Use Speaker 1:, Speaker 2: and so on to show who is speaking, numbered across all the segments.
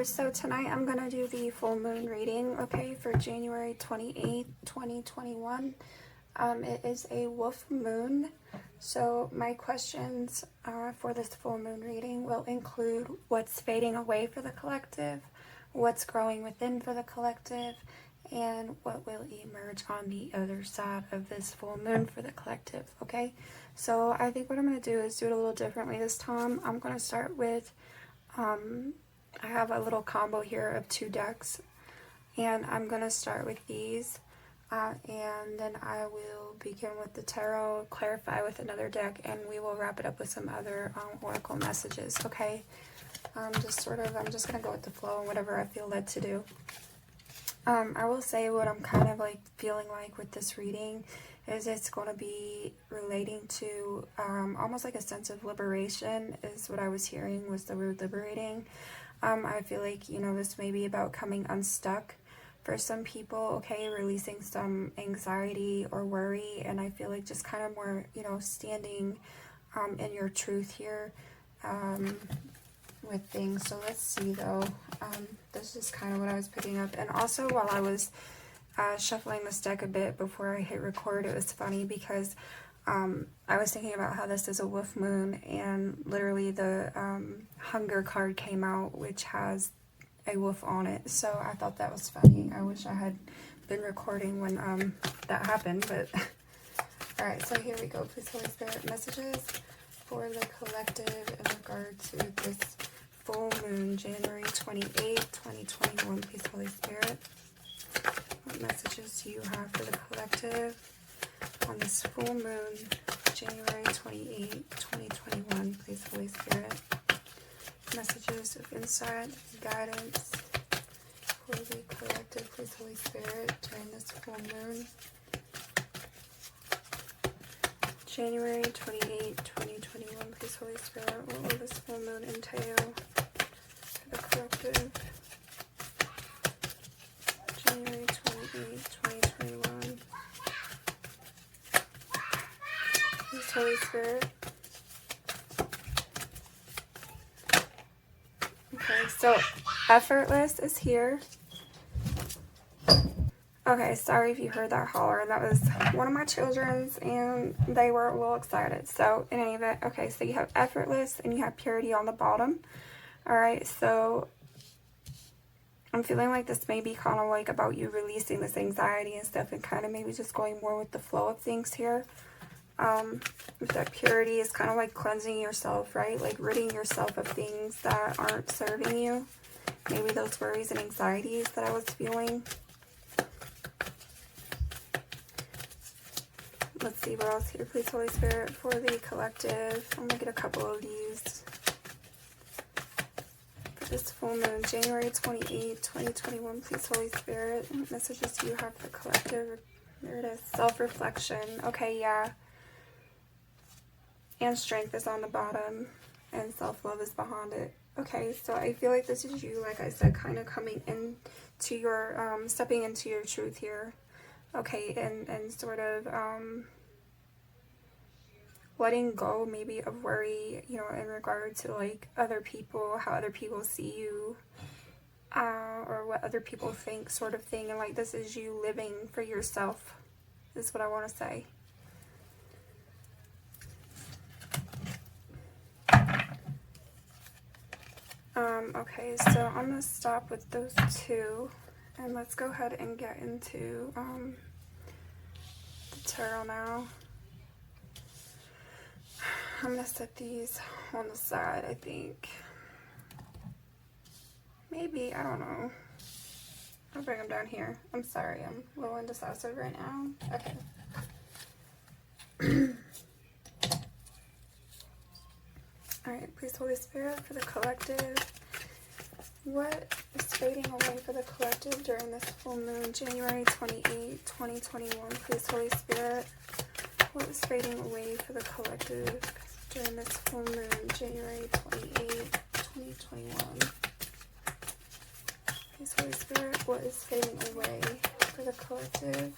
Speaker 1: viewers, so tonight I'm going to do the full moon reading, okay, for January 28th, 2021. It is a wolf moon, so my questions for this full moon reading will include what's fading away for the collective, what's growing within for the collective, and what will emerge on the other side of this full moon for the collective, okay? So I think what I'm going to do is do it a little differently this time. I'm going to start with I have a little combo here of 2 decks, and I'm going to start with these, and then I will begin with the tarot, clarify with another deck, and we will wrap it up with some other oracle messages, okay? I'm just going to go with the flow and whatever I feel led to do. I will say what I'm kind of like feeling like with this reading is it's going to be relating to almost like a sense of liberation is what I was hearing was the word liberating. I feel like, you know, this may be about coming unstuck for some people, okay, releasing some anxiety or worry, and I feel like just kind of more, you know, standing in your truth here with things. So let's see though, this is kind of what I was picking up. And also while I was shuffling this deck a bit before I hit record, it was funny because I was thinking about how this is a wolf moon, and literally the hunger card came out, which has a wolf on it. So I thought that was funny. I wish I had been recording when that happened, but alright, so here we go. Please, Holy Spirit, messages for the collective in regard to this full moon, January 28th, 2021. Please, Holy Spirit, what messages do you have for the collective on this full moon, January 28th, 2021? Please, Holy Spirit, messages of insight, guidance for the collective. Please, Holy Spirit, during this full moon, January 28th, 2021. Please, Holy Spirit, what will this full moon entail for the collective? January 28th, 2021. Please, Holy Spirit. Okay, so effortless is here. Okay, sorry if you heard that holler. That was one of my children's, and they were a little excited. So, in any event, okay, so you have effortless, and you have purity on the bottom. Alright, so I'm feeling like this may be kind of like about you releasing this anxiety and stuff, and kind of maybe just going more with the flow of things here. With that purity is kind of like cleansing yourself, right? Like ridding yourself of things that aren't serving you. Maybe those worries and anxieties that I was feeling. Let's see what else here. Please, Holy Spirit, for the collective. I'm going to get a couple of these. For this full moon, January 28th, 2021. Please, Holy Spirit, what messages do you have for the collective? There it is. Self-reflection. Okay, yeah. And strength is on the bottom. And self-love is behind it. Okay, so I feel like this is you, like I said, kind of coming into your, stepping into your truth here. Okay, and sort of letting go maybe of worry, you know, in regard to like other people, how other people see you, or what other people think, sort of thing. And like this is you living for yourself, is what I want to say. Okay, so I'm going to stop with those 2, and let's go ahead and get into the tarot now. I'm going to set these on the side, I think. Maybe, I don't know. I'll bring them down here. I'm sorry, I'm a little indecisive right now. Okay. Alright, please, Holy Spirit, for the collective. What is fading away for the collective during this full moon, January 28th, 2021? Please, Holy Spirit, what is fading away for the collective during this full moon, January 28th, 2021? Please, Holy Spirit, what is fading away for the collective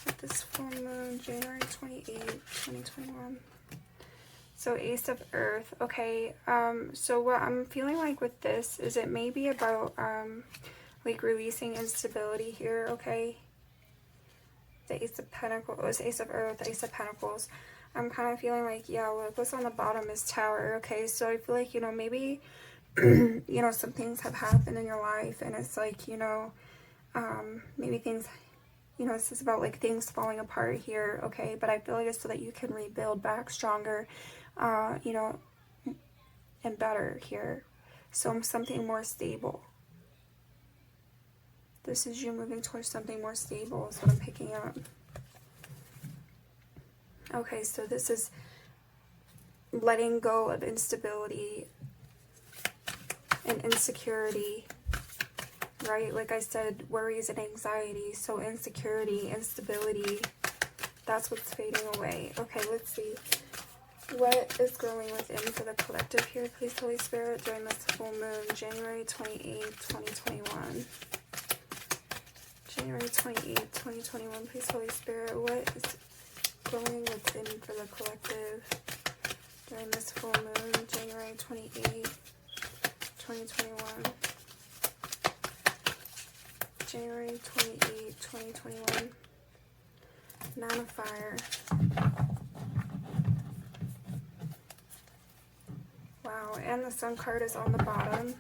Speaker 1: with this full moon, January 28th, 2021? So Ace of Earth. Okay, so what I'm feeling like with this is it may be about like releasing instability here, okay? The Ace of Pentacles, Ace of Earth, Ace of Pentacles. I'm kind of feeling like, yeah, look, what's on the bottom is Tower, okay? So I feel like, you know, maybe, you know, some things have happened in your life, and it's like, you know, maybe things, you know, this is about like things falling apart here, okay? But I feel like it's so that you can rebuild back stronger, you know, and better here. So something more stable. This is you moving towards something more stable is what I'm picking up. Okay, so this is letting go of instability and insecurity, right? Like I said, worries and anxiety. So insecurity, instability, that's what's fading away. Okay, let's see. What is growing within for the collective here, please, Holy Spirit, during this full moon, January 28th, 2021. January 28th, 2021, please, Holy Spirit, what is growing within for the collective during this full moon, January 28th, 2021. January 28th, 2021. Nine of Fire. Wow, and the Sun card is on the bottom.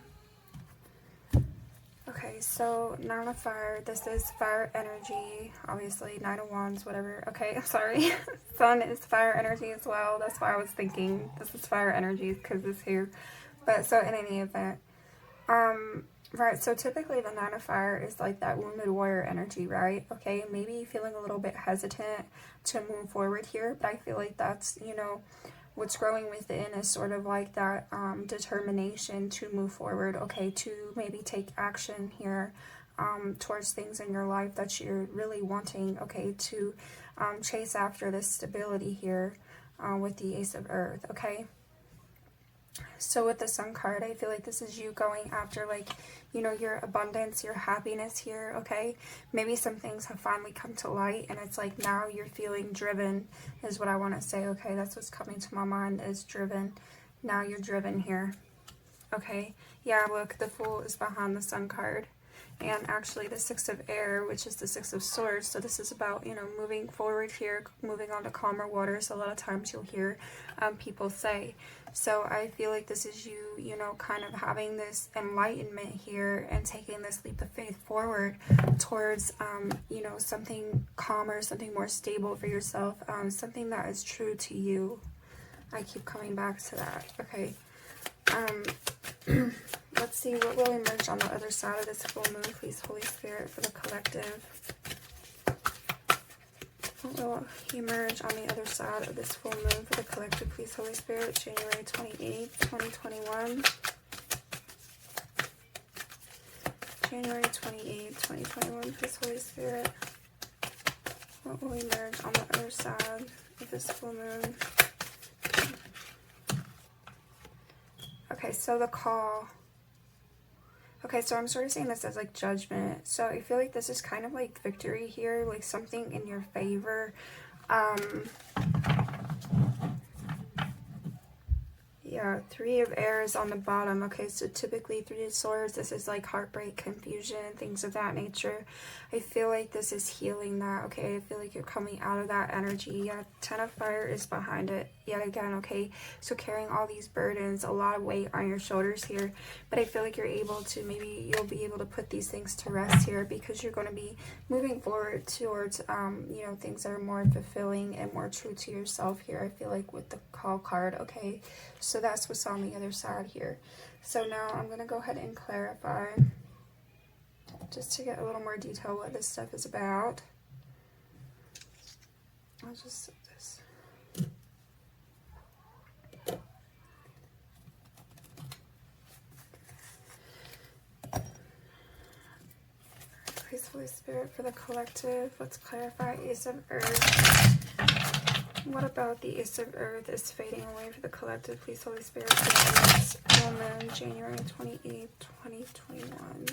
Speaker 1: Okay, so Nine of Fire, this is fire energy, obviously, Nine of Wands, whatever. Okay, I'm sorry. Sun is fire energy as well. That's why I was thinking this is fire energy because it's here. But so in any event, right, so typically the Nine of Fire is like that wounded warrior energy, right? Okay, maybe feeling a little bit hesitant to move forward here, but I feel like that's, you know, what's growing within is sort of like that determination to move forward, okay, to maybe take action here towards things in your life that you're really wanting, okay, to chase after this stability here with the Ace of Earth, okay? So with the Sun card, I feel like this is you going after, like, you know, your abundance, your happiness here, okay? Maybe some things have finally come to light, and it's like now you're feeling driven, is what I want to say, okay? That's what's coming to my mind, is driven. Now you're driven here, okay? Yeah, look, the Fool is behind the Sun card. And actually the Six of Air, which is the Six of Swords. So this is about, you know, moving forward here, moving on to calmer waters. A lot of times you'll hear people say. So I feel like this is you, you know, kind of having this enlightenment here and taking this leap of faith forward towards, you know, something calmer, something more stable for yourself, something that is true to you. I keep coming back to that. Okay. Let's see what will emerge on the other side of this full moon, please, Holy Spirit, for the collective. What will emerge on the other side of this full moon for the collective, please, Holy Spirit, January 28th, 2021. January 28th, 2021, please, Holy Spirit. What will emerge on the other side of this full moon? Okay, so the Call. Okay, so I'm sort of seeing this as like judgment. So I feel like this is kind of like victory here, like something in your favor. Yeah, Three of Air is on the bottom. Okay, so typically Three of Swords, this is like heartbreak, confusion, things of that nature. I feel like this is healing that, okay? I feel like you're coming out of that energy. Yeah, Ten of Fire is behind it yet again, okay? So carrying all these burdens, a lot of weight on your shoulders here. But I feel like you're able to, maybe you'll be able to put these things to rest here because you're going to be moving forward towards, you know, things that are more fulfilling and more true to yourself here. I feel like with the Call card, okay? So that's what's on the other side here. So now I'm going to go ahead and clarify, just to get a little more detail what this stuff is about. I'll just set this. Please, Holy Spirit, for the collective, let's clarify Ace of Earth. What about the Ace of Earth is fading away for the collective? Please, Holy Spirit, for this full moon, January 28th, 2021.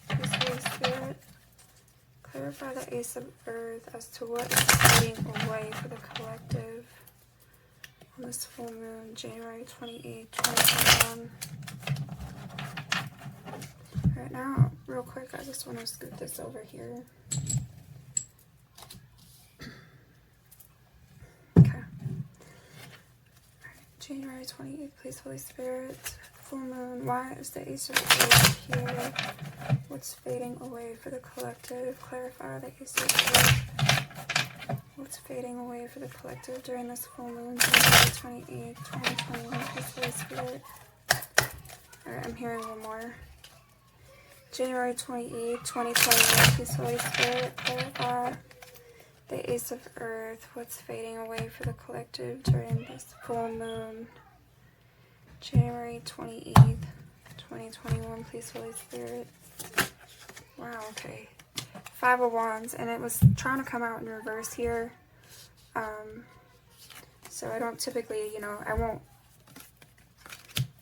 Speaker 1: Please, Holy Spirit, clarify the Ace of Earth as to what is fading away for the collective on this full moon, January 28th, 2021. Alright, now, real quick, I just want to scoot this over here. Okay. Alright, January 28th, please, Holy Spirit. Full moon. Why is the Ace of Earth here? What's fading away for the collective? Clarify the Ace of Earth. What's fading away for the collective during this full moon, January 28th, 2021? Please, Holy Spirit. Alright, I'm hearing one more. January 28th, 2021. Please, Holy Spirit. Clarify the Ace of Earth. What's fading away for the collective during this full moon, January 28th, 2021. Please, Holy Spirit. Wow, okay. Five of Wands, and it was trying to come out in reverse here. So I don't typically, I won't,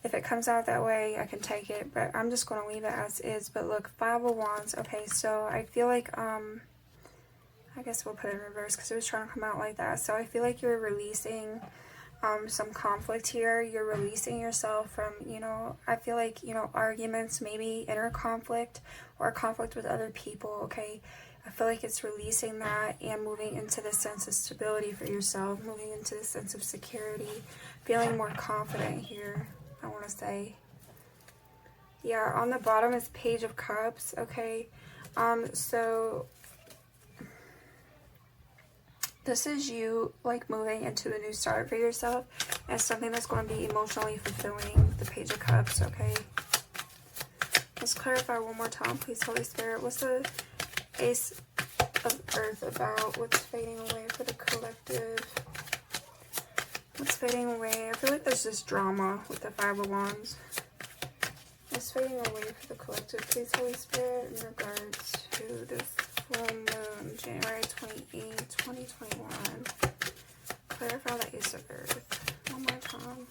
Speaker 1: if it comes out that way, I can take it, but I'm just going to leave it as is. But look, Five of Wands. Okay, so I feel like, I guess we'll put it in reverse because it was trying to come out like that. So I feel like you're releasing some conflict here. You're releasing yourself from, I feel like, arguments, maybe inner conflict or conflict with other people, okay? I feel like it's releasing that and moving into this sense of stability for yourself, moving into this sense of security, feeling more confident here, I want to say. Yeah, on the bottom is Page of Cups, okay? So this is you, like, moving into a new start for yourself and something that's going to be emotionally fulfilling, the Page of Cups, okay? Let's clarify one more time, please, Holy Spirit. What's the Ace of Earth about? What's fading away for the collective? What's fading away? I feel like there's this drama with the Five of Wands. What's fading away for the collective, please, Holy Spirit, in regards to this full moon, January 28th, 2021. Clarify the Ace of Earth. One more time.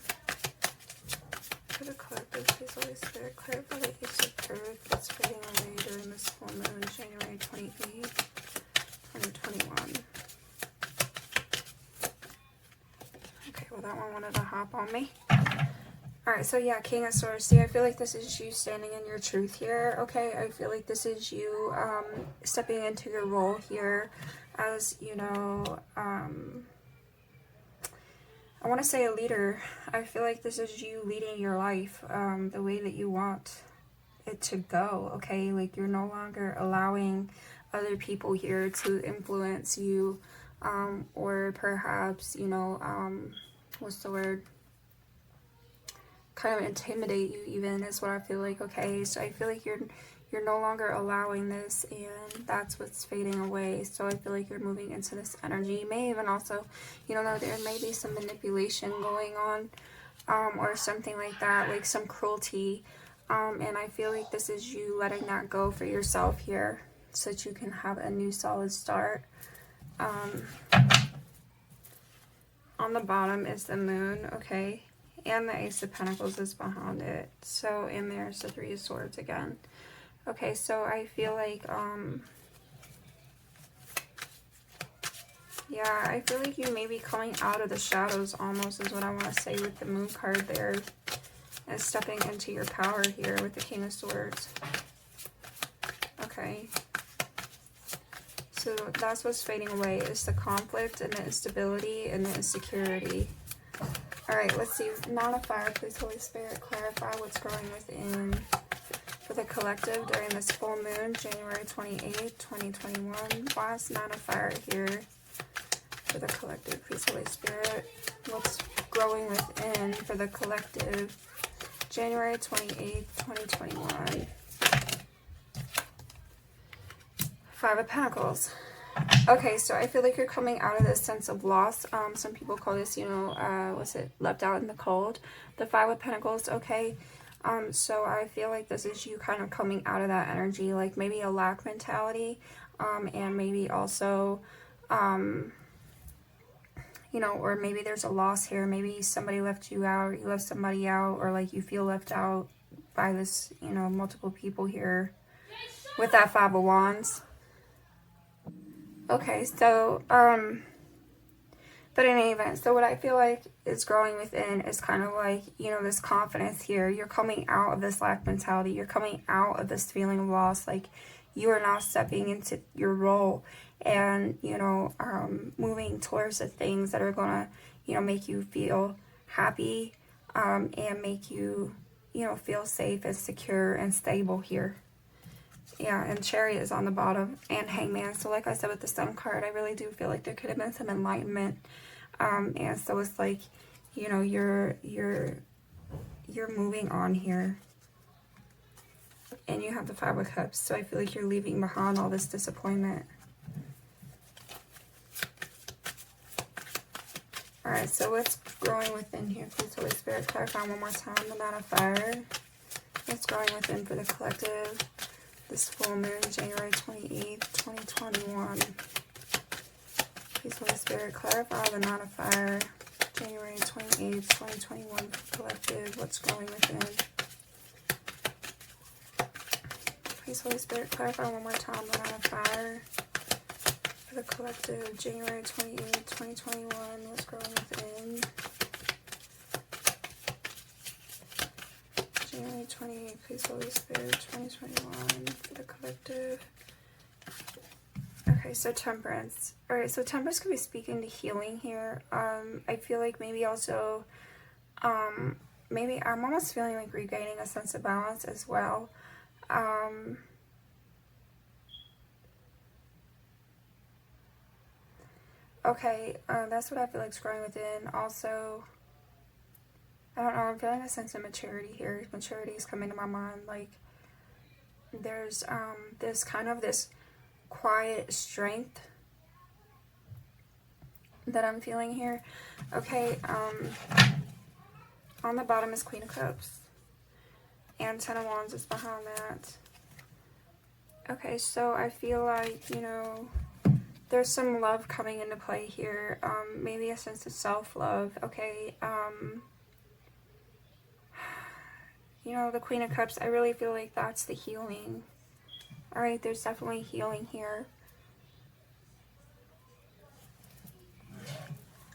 Speaker 1: For the collective, please, Holy Spirit. Clarify the Ace of Earth. What's fading away during this full moon, January 28th, 2021. Okay, well, that one wanted to hop on me. Alright, so yeah, King of Swords. See, I feel like this is you standing in your truth here, okay? I feel like this is you stepping into your role here as, I want to say a leader. I feel like this is you leading your life the way that you want it to go, okay? Like, you're no longer allowing other people here to influence you or perhaps, what's the word? Kind of intimidate you even is what I feel like, okay? So I feel like you're no longer allowing this, and that's what's fading away. So I feel like you're moving into this energy. You may even also, there may be some manipulation going on or something like that, like some cruelty. And I feel like this is you letting that go for yourself here so that you can have a new solid start. On the bottom is the moon, okay? And the Ace of Pentacles is behind it. So, and there's the Three of Swords again. Okay, so I feel like, yeah, I feel like you may be coming out of the shadows almost is what I want to say with the Moon card there. And stepping into your power here with the King of Swords. Okay. So that's what's fading away is the conflict and the instability and the insecurity. Alright, let's see. Nine of Fire, please, Holy Spirit, clarify what's growing within for the collective during this full moon, January 28th, 2021. Why is Nine of Fire here for the collective, please, Holy Spirit? What's growing within for the collective, January 28th, 2021. Five of Pentacles. Okay, so I feel like you're coming out of this sense of loss. Some people call this, what's it, left out in the cold. The Five of Pentacles, okay. So I feel like this is you kind of coming out of that energy, like maybe a lack mentality, and maybe also, or maybe there's a loss here. Maybe somebody left you out, or you left somebody out, or like you feel left out by this, multiple people here with that Five of Wands. Okay, so, But in any event, so what I feel like is growing within is kind of like, you know, this confidence here. You're coming out of this lack mentality. You're coming out of this feeling of loss. Like, you are now stepping into your role and, you know, moving towards the things that are going to, you know, make you feel happy and make you, you know, feel safe and secure and stable here. Yeah, and Chariot is on the bottom, and Hangman. So like I said with the Sun card, I really do feel like there could have been some enlightenment. And so it's like, you know, you're moving on here. And you have the Five of Cups, so I feel like you're leaving behind all this disappointment. Alright, so what's growing within here? Please, Holy Spirit, clarify one more time. The Nine of Fire. What's growing within for the collective? This full moon, January 28th, 2021. Please, Holy Spirit, clarify the Nine of Fire, January 28th, 2021 for collective. What's growing within? Please, Holy Spirit, clarify one more time the Nine of Fire for the collective, January 28th, 2021. What's growing within? January 28th, please, Holy Spirit, 2021 for the collective. Okay, so Temperance. Alright, so Temperance could be speaking to healing here. I feel like maybe also, maybe I'm almost feeling like regaining a sense of balance as well. Okay, that's what I feel like is growing within. Also, I don't know, I'm feeling a sense of maturity here. Maturity is coming to my mind. Like, there's this kind of this quiet strength that I'm feeling here. Okay, on the bottom is Queen of Cups. And Ten of Wands is behind that. Okay, so I feel like, you know, there's some love coming into play here. Maybe a sense of self-love. Okay, you know, the Queen of Cups, I really feel like that's the healing. Alright, there's definitely healing here.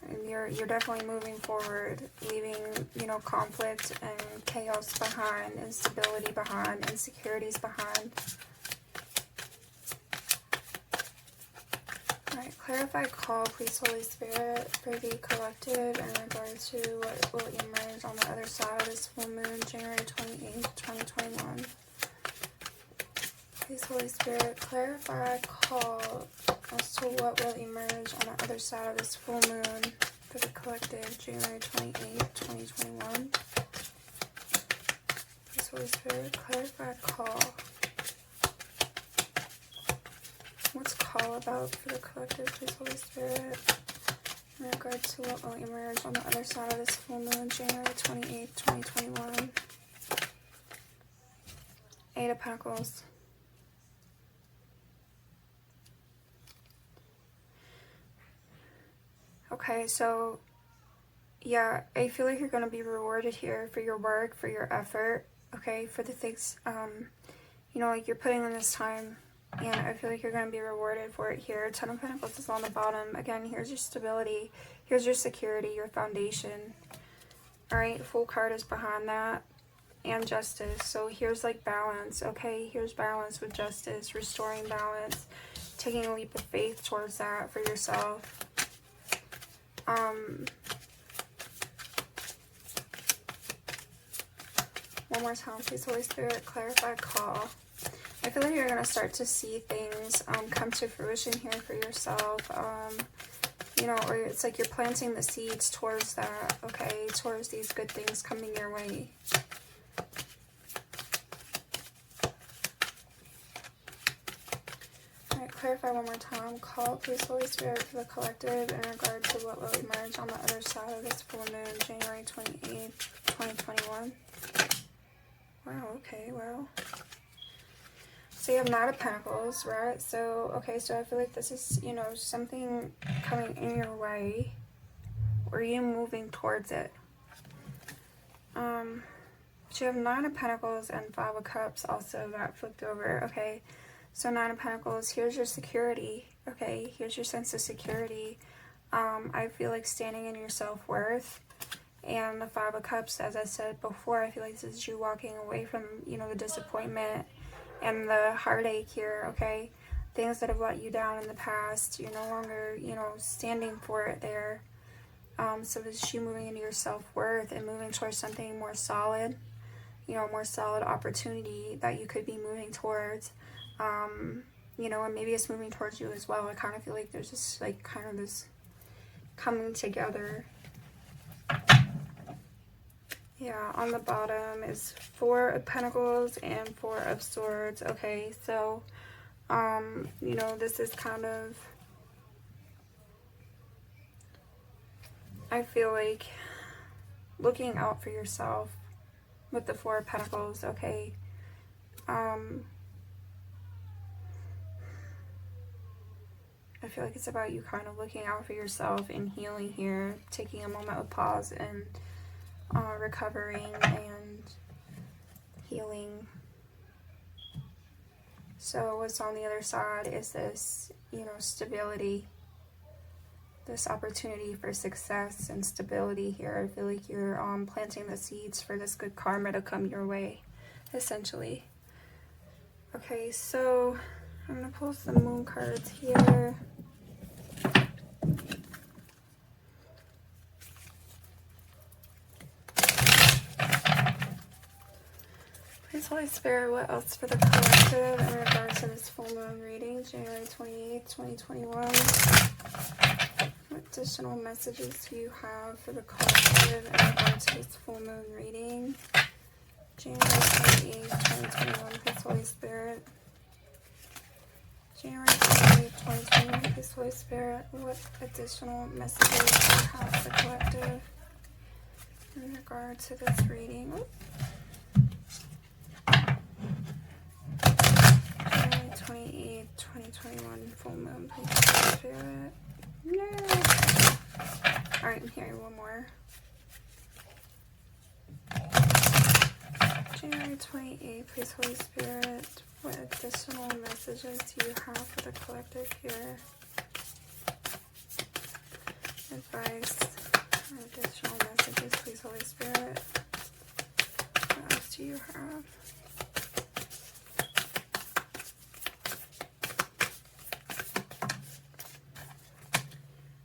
Speaker 1: And you're definitely moving forward, leaving, you know, conflict and chaos behind, instability behind, insecurities behind. Alright, clarify call, please, Holy Spirit, for the collective in regards to what will emerge on the other side of this full moon, January 28th, 2021. Please, Holy Spirit, clarify call as to what will emerge on the other side of this full moon for the collective, January 28th, 2021. Please, Holy Spirit, clarify call. What's call about for the collective, please, Holy Spirit, in regard to what will emerge on the other side of this full moon, January 28th, 2021. Eight of Pentacles. Okay, so, yeah, I feel like you're going to be rewarded here for your work, for your effort, okay, for the things, you know, like you're putting in this time. And I feel like you're going to be rewarded for it here. Ten of Pentacles is on the bottom. Again, here's your stability. Here's your security, your foundation. Alright, Fool card is behind that. And Justice. So here's like balance. Okay, here's balance with Justice. Restoring balance. Taking a leap of faith towards that for yourself. One more time, please, Holy Spirit. Clarify call. I feel like you're going to start to see things come to fruition here for yourself, you know, or it's like you're planting the seeds towards that, okay, towards these good things coming your way. Alright, clarify one more time. Call, please, Holy Spirit, for the collective in regard to what will emerge on the other side of this full moon, January 28th, 2021. Wow, okay, well. So you have Knight of Pentacles, right? So, okay, so I feel like this is, you know, something coming in your way. Or you moving towards it. So you have Nine of Pentacles and Five of Cups also that flipped over, okay? So Nine of Pentacles, here's your security, okay? Here's your sense of security. I feel like standing in your self-worth. And the Five of Cups, as I said before, I feel like this is you walking away from, you know, the disappointment and the heartache here, okay? Things that have let you down in the past, you're no longer, you know, standing for it there. So this is you moving into your self-worth and moving towards something more solid, you know, more solid opportunity that you could be moving towards. You know, and maybe it's moving towards you as well. I kind of feel like there's just like kind of this coming together. Yeah, on the bottom is Four of Pentacles and Four of Swords. Okay, so, you know, this is kind of, I feel like, looking out for yourself with the Four of Pentacles, okay? I feel like it's about you kind of looking out for yourself and healing here, taking a moment of pause and recovering and healing. So what's on the other side is this, you know, stability, this opportunity for success and stability here. I feel like you're planting the seeds for this good karma to come your way, essentially. Okay, so I'm going to pull some moon cards here. Please, Holy Spirit, what else for the collective in regards to this full moon reading, January 28th, 2021? What additional messages do you have for the collective in regards to this full moon reading, January 28th, 2021? Please, Holy Spirit. January 28th, 2021. Please, Holy Spirit, what additional messages do you have for the collective in regard to this reading? January 28th, 2021, full moon. Please, Holy Spirit. No. Alright, I'm hearing one more. January 28th, please, Holy Spirit. What additional messages do you have for the collective here? Advice. Additional messages, please, Holy Spirit. What else do you have?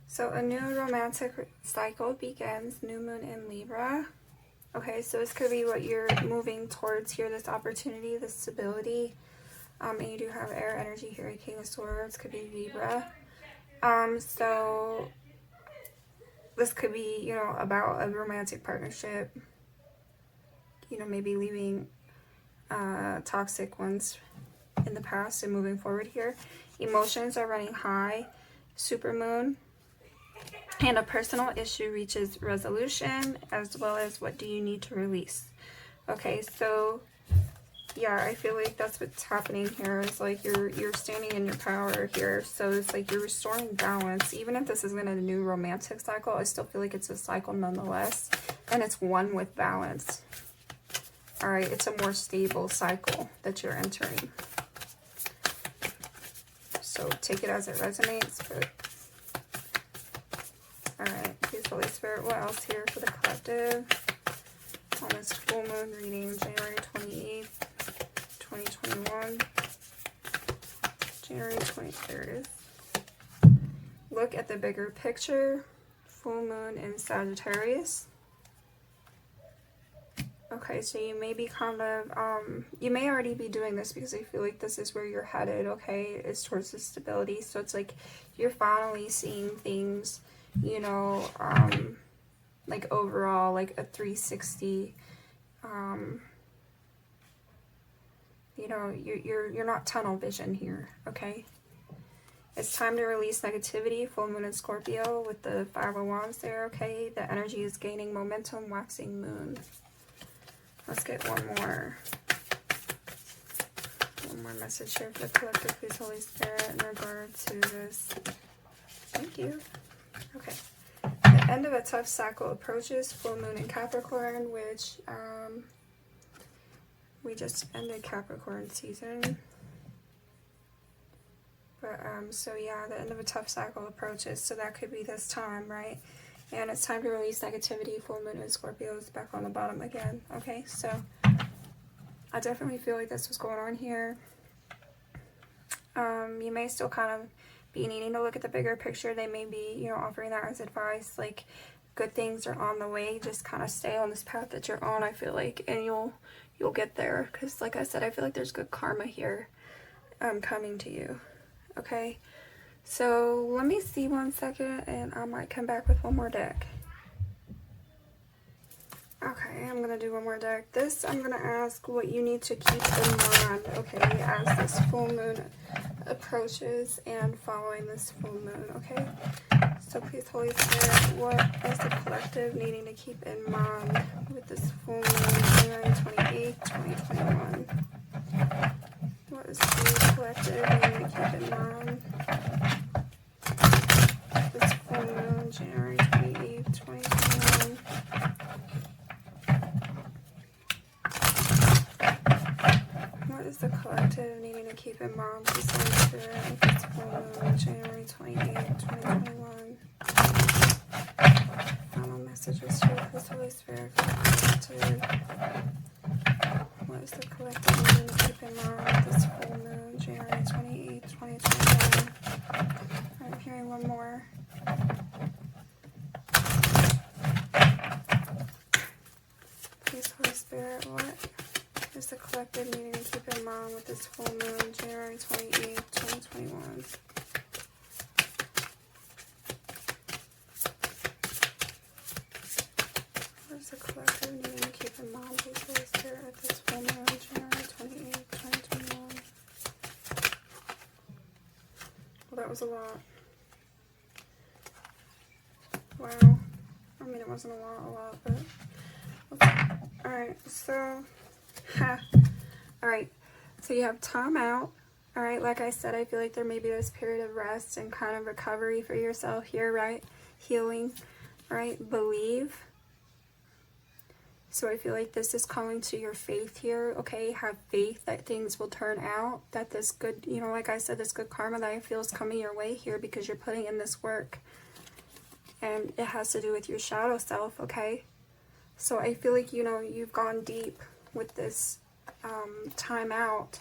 Speaker 1: So a new romantic cycle begins, new moon in Libra. Okay, so this could be what you're moving towards here, this opportunity, this stability. And you do have air energy here, King of Swords, could be Libra. So this could be, you know, about a romantic partnership. You know, maybe leaving toxic ones in the past and moving forward here. Emotions are running high, supermoon. And a personal issue reaches resolution, as well as what do you need to release. Okay, so yeah, I feel like that's what's happening here. Is like you're standing in your power here. So it's like you're restoring balance. Even if this isn't a new romantic cycle, I still feel like it's a cycle nonetheless. And it's one with balance. Alright, it's a more stable cycle that you're entering. So take it as it resonates, but alright, please, Holy Spirit, what else here for the collective on this full moon reading, January 28th, 2021, January 23rd. Look at the bigger picture, full moon in Sagittarius. Okay, so you may be kind of, you may already be doing this because I feel like this is where you're headed, okay, is towards the stability. So it's like you're finally seeing things, you know, like overall, like a 360, you know, you're not tunnel vision here, okay? It's time to release negativity, full moon in Scorpio with the Five of Wands there, okay? The energy is gaining momentum, waxing moon. Let's get one more message here for the collective, please, Holy Spirit, in regard to this. Thank you. Okay. The end of a tough cycle approaches, full moon in Capricorn, which we just ended Capricorn season. But So yeah, the end of a tough cycle approaches, so that could be this time, right? And it's time to release negativity. Full moon in Scorpio is back on the bottom again. Okay, so I definitely feel like this was going on here. You may still kind of be needing to look at the bigger picture. They may be, you know, offering that as advice, like good things are on the way. Just kind of stay on this path that you're on, I feel like, and you'll get there. Because like I said, I feel like there's good karma here coming to you. Okay, so let me see 1 second, and I might come back with one more deck. Okay, I'm gonna do one more deck. This, I'm gonna ask what you need to keep in mind, okay, as this full moon approaches and following this full moon, okay? So please, Holy Spirit, what is the collective needing to keep in mind with this full moon, January 28th, 2021? What is the collective needing to keep in mind? This full moon, January 28th, 2021. What is the collective needing to keep in mind? Please, Holy Spirit, with this full moon, January 28th, 2021. Final messages here, please, Holy Spirit, collective. What is the collective needing to keep in mind with this full moon, January 28th, 2021? I'm hearing one more. Please, Holy Spirit, what is the collective needing to keep in mind with this full moon, January 28th, 2021? What is the collective needing to keep in mind, please, Holy Spirit, with this full moon, January 28th, 2021? Well, that was a lot. Wow. I mean, it wasn't a lot, but... Alright, so... Alright, so you have time out. Alright, like I said, I feel like there may be this period of rest and kind of recovery for yourself here, right? Healing. Alright, believe. So I feel like this is calling to your faith here, okay? Have faith that things will turn out, that this good, you know, like I said, this good karma that I feel is coming your way here because you're putting in this work. And it has to do with your shadow self, okay? So I feel like, you know, you've gone deep with this time out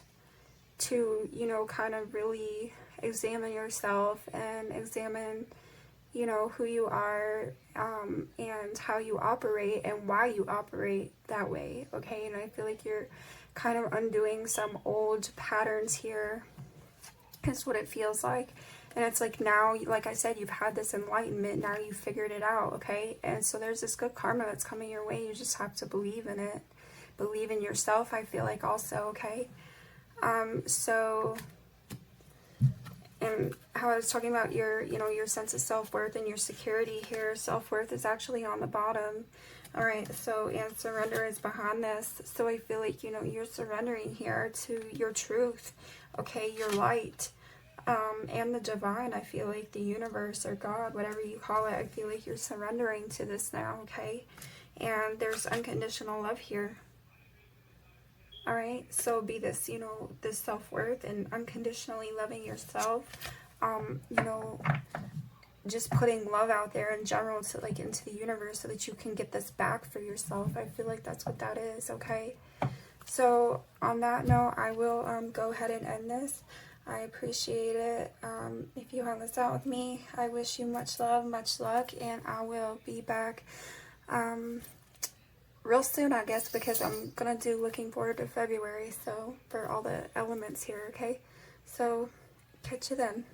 Speaker 1: to, you know, kind of really examine yourself and examine, you know, who you are and how you operate and why you operate that way, okay? And I feel like you're kind of undoing some old patterns here, is what it feels like. And it's like now, like I said, you've had this enlightenment, now you've figured it out, okay? And so there's this good karma that's coming your way. You just have to believe in it. Believe in yourself, I feel like, also, okay? So, and how I was talking about your, you know, your sense of self-worth and your security here, self-worth is actually on the bottom. All right, so, and surrender is behind this. So I feel like, you know, you're surrendering here to your truth, okay, your light. And the divine, I feel like the universe or God, whatever you call it, I feel like you're surrendering to this now, okay? And there's unconditional love here. All right, so be this, you know, this self-worth and unconditionally loving yourself, you know, just putting love out there in general to, like, into the universe so that you can get this back for yourself. I feel like that's what that is, okay? So on that note, I will go ahead and end this. I appreciate it. If you hung this out with me, I wish you much love, much luck, and I will be back real soon, I guess, because I'm gonna do looking forward to February, so for all the elements here, okay? So catch you then.